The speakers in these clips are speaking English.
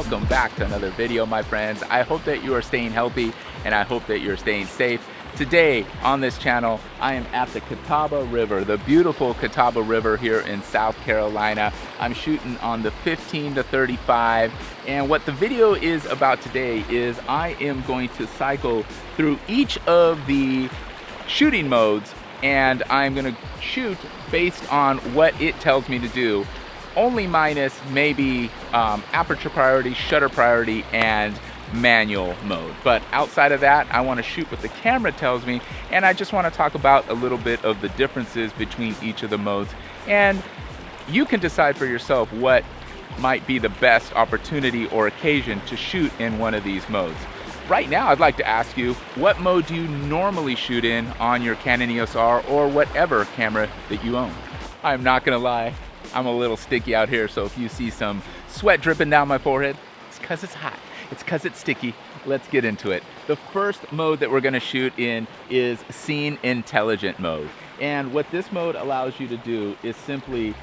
welcome back to another video, my friends. I hope that you are staying healthy and I hope that you're staying safe. Today on this channel, I am at the Catawba River, the beautiful Catawba River here in South Carolina. I'm shooting on the 15 to 35, and what the video is about today is I am going to cycle through each of the shooting modes, and I'm gonna shoot based on what it tells me to do, only minus maybe aperture priority, shutter priority, and manual mode. But outside of that, I want to shoot what the camera tells me, and I just want to talk about a little bit of the differences between each of the modes, and you can decide for yourself what might be the best opportunity or occasion to shoot in one of these modes. Right now, I'd like to ask you, what mode do you normally shoot in on your Canon EOS R or whatever camera that you own? I'm not gonna lie, I'm a little sticky out here, so if you see some sweat dripping down my forehead, it's because it's hot. It's because it's sticky. Let's get into it. The first mode that we're gonna shoot in is Scene Intelligent mode. And what this mode allows you to do is simply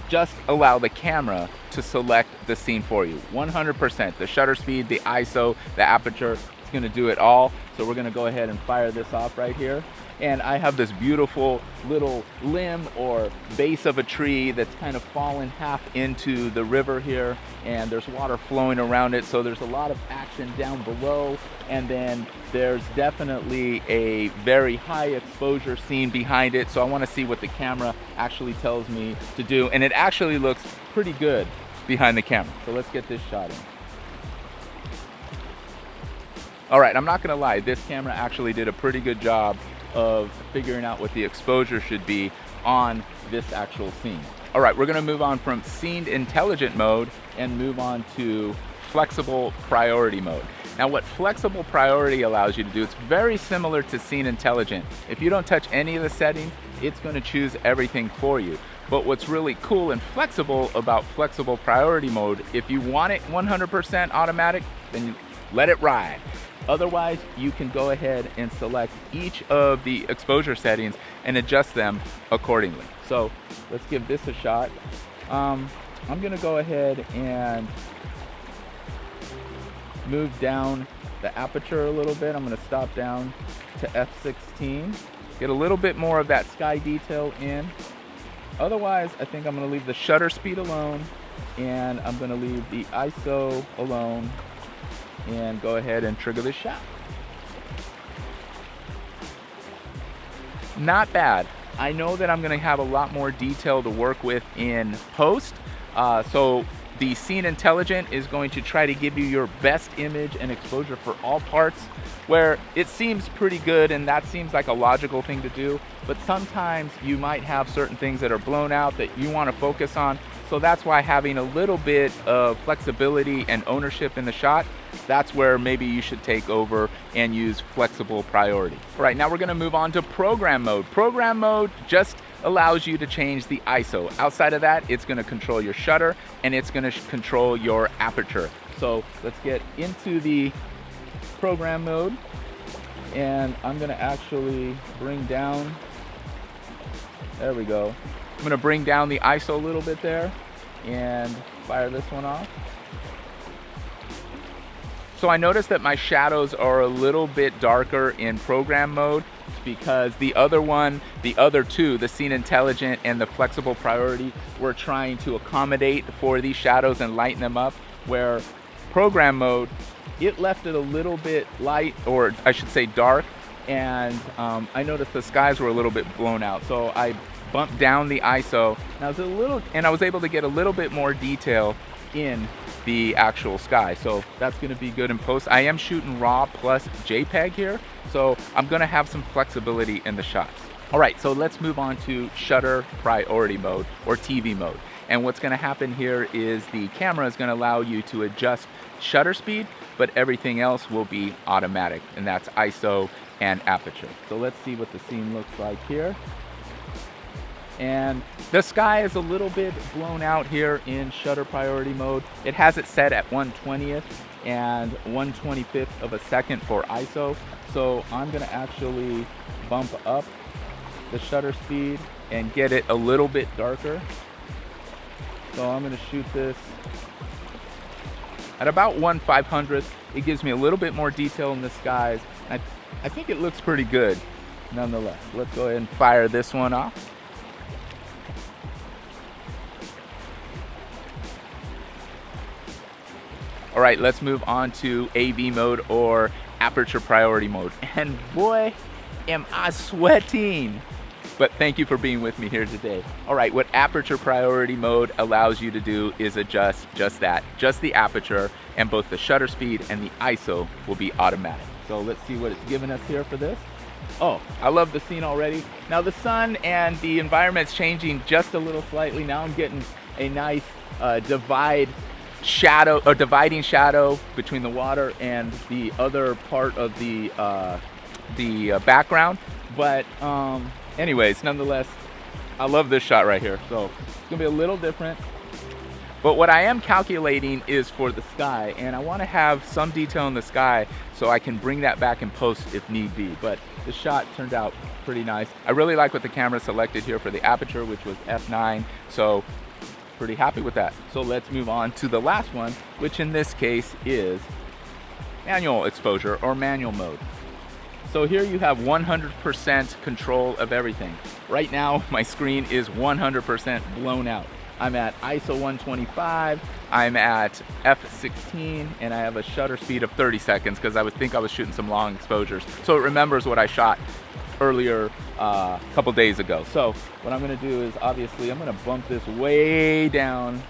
just allow the camera to select the scene for you. 100%, the shutter speed, the ISO, the aperture, it's gonna do it all. So we're gonna go ahead and fire this off right here. And I have this beautiful little limb or base of a tree that's kind of fallen half into the river here, and there's water flowing around it, so there's a lot of action down below, and then there's definitely a very high exposure scene behind it, so I want to see what the camera actually tells me to do, and it actually looks pretty good behind the camera. So let's get this shot in. All right, I'm not gonna lie, this camera actually did a pretty good job of figuring out what the exposure should be on this actual scene. All right, we're gonna move on from Scene Intelligent mode and move on to Flexible Priority mode. Now what Flexible Priority allows you to do, it's very similar to Scene Intelligent. If you don't touch any of the settings, it's gonna choose everything for you. But what's really cool and flexible about Flexible Priority mode, if you want it 100% automatic, then you let it ride. Otherwise, you can go ahead and select each of the exposure settings and adjust them accordingly. So let's give this a shot. I'm gonna go ahead and move down the aperture a little bit. I'm gonna stop down to f16, get a little bit more of that sky detail in. Otherwise, I think I'm gonna leave the shutter speed alone, and I'm gonna leave the ISO alone, and go ahead and trigger this shot. Not bad. I know that I'm gonna have a lot more detail to work with in post, so the Scene Intelligent is going to try to give you your best image and exposure for all parts, where it seems pretty good and that seems like a logical thing to do, but sometimes you might have certain things that are blown out that you want to focus on. So that's why having a little bit of flexibility and ownership in the shot, that's where maybe you should take over and use Flexible Priority. All right, now we're gonna move on to Program mode. Program mode just allows you to change the ISO. Outside of that, it's gonna control your shutter and it's gonna control your aperture. So let's get into the program mode, and I'm gonna actually bring down, there we go. I'm gonna bring down the ISO a little bit there and fire this one off. So I noticed that my shadows are a little bit darker in program mode because the other two, the Scene Intelligent and the Flexible Priority, were trying to accommodate for these shadows and lighten them up, where program mode, it left it a little bit light, or I should say dark, and I noticed the skies were a little bit blown out. So I bumped down the ISO, and I was able to get a little bit more detail in the actual sky. So that's gonna be good in post. I am shooting RAW plus JPEG here, so I'm gonna have some flexibility in the shots. All right, so let's move on to Shutter Priority mode, or TV mode. And what's gonna happen here is the camera is gonna allow you to adjust shutter speed, but everything else will be automatic, and that's ISO and aperture. So let's see what the scene looks like here. And the sky is a little bit blown out here in Shutter Priority mode. It has it set at 1/20th and 1/25th of a second for ISO. So I'm gonna actually bump up the shutter speed and get it a little bit darker. So I'm gonna shoot this At about 1/500th, it gives me a little bit more detail in the skies. I think it looks pretty good nonetheless. Let's go ahead and fire this one off. All right, let's move on to AV mode, or aperture priority mode. And boy, am I sweating. But thank you for being with me here today. All right, what aperture priority mode allows you to do is adjust just that, just the aperture, and both the shutter speed and the ISO will be automatic. So let's see what it's giving us here for this. Oh, I love the scene already. Now the sun and the environment's changing just a little slightly. Now I'm getting a nice dividing shadow between the water and the other part of the background. But anyways, nonetheless, I love this shot right here. So it's gonna be a little different. But what I am calculating is for the sky, and I want to have some detail in the sky so I can bring that back in post if need be. But the shot turned out pretty nice. I really like what the camera selected here for the aperture, which was f9. So pretty happy with that. So let's move on to the last one, which in this case is manual exposure, or manual mode. So here you have 100% control of everything. Right now, my screen is 100% blown out. I'm at ISO 125, I'm at f16, and I have a shutter speed of 30 seconds because I think I was shooting some long exposures. So it remembers what I shot earlier a couple days ago. So what I'm gonna do is, obviously, I'm gonna bump this way down,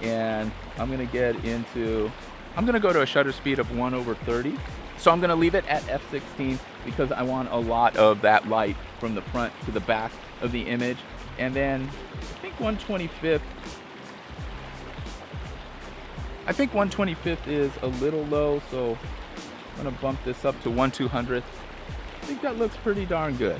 and I'm gonna go to a shutter speed of 1/30. So I'm gonna leave it at f16 because I want a lot of that light from the front to the back of the image. And then I think 125th is a little low, so I'm gonna bump this up to 1/200th. I think that looks pretty darn good.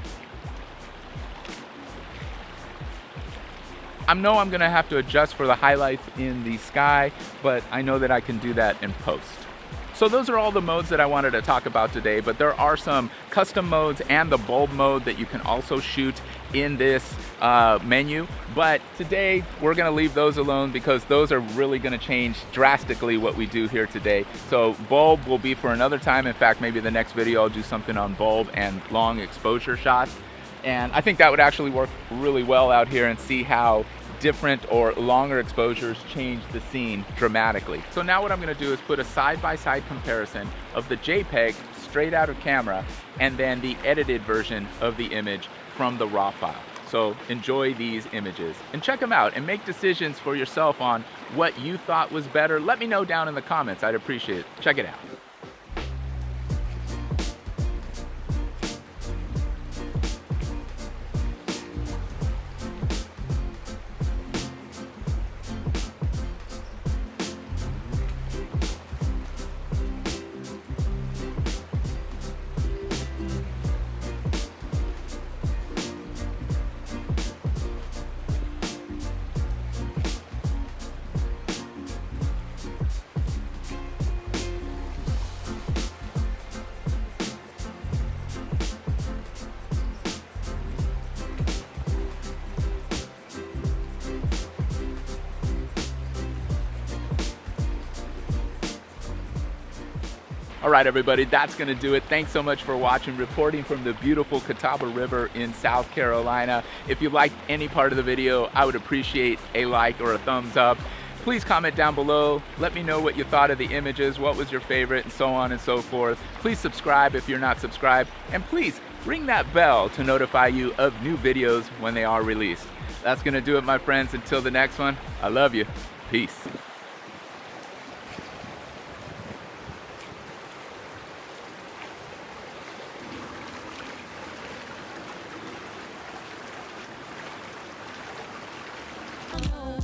I know I'm gonna have to adjust for the highlights in the sky, but I know that I can do that in post. So those are all the modes that I wanted to talk about today, but there are some custom modes and the bulb mode that you can also shoot in this menu. But today we're gonna leave those alone because those are really gonna change drastically what we do here today. So bulb will be for another time. In fact, maybe the next video I'll do something on bulb and long exposure shots. And I think that would actually work really well out here, and see how different or longer exposures change the scene dramatically. So now what I'm gonna do is put a side-by-side comparison of the JPEG straight out of camera and then the edited version of the image from the raw file. So enjoy these images and check them out and make decisions for yourself on what you thought was better. Let me know down in the comments, I'd appreciate it. Check it out. All right, everybody, that's gonna do it. Thanks so much for watching, reporting from the beautiful Catawba River in South Carolina. If you liked any part of the video, I would appreciate a like or a thumbs up. Please comment down below. Let me know what you thought of the images, what was your favorite, and so on and so forth. Please subscribe if you're not subscribed, and please ring that bell to notify you of new videos when they are released. That's gonna do it, my friends. Until the next one, I love you. Peace. Oh,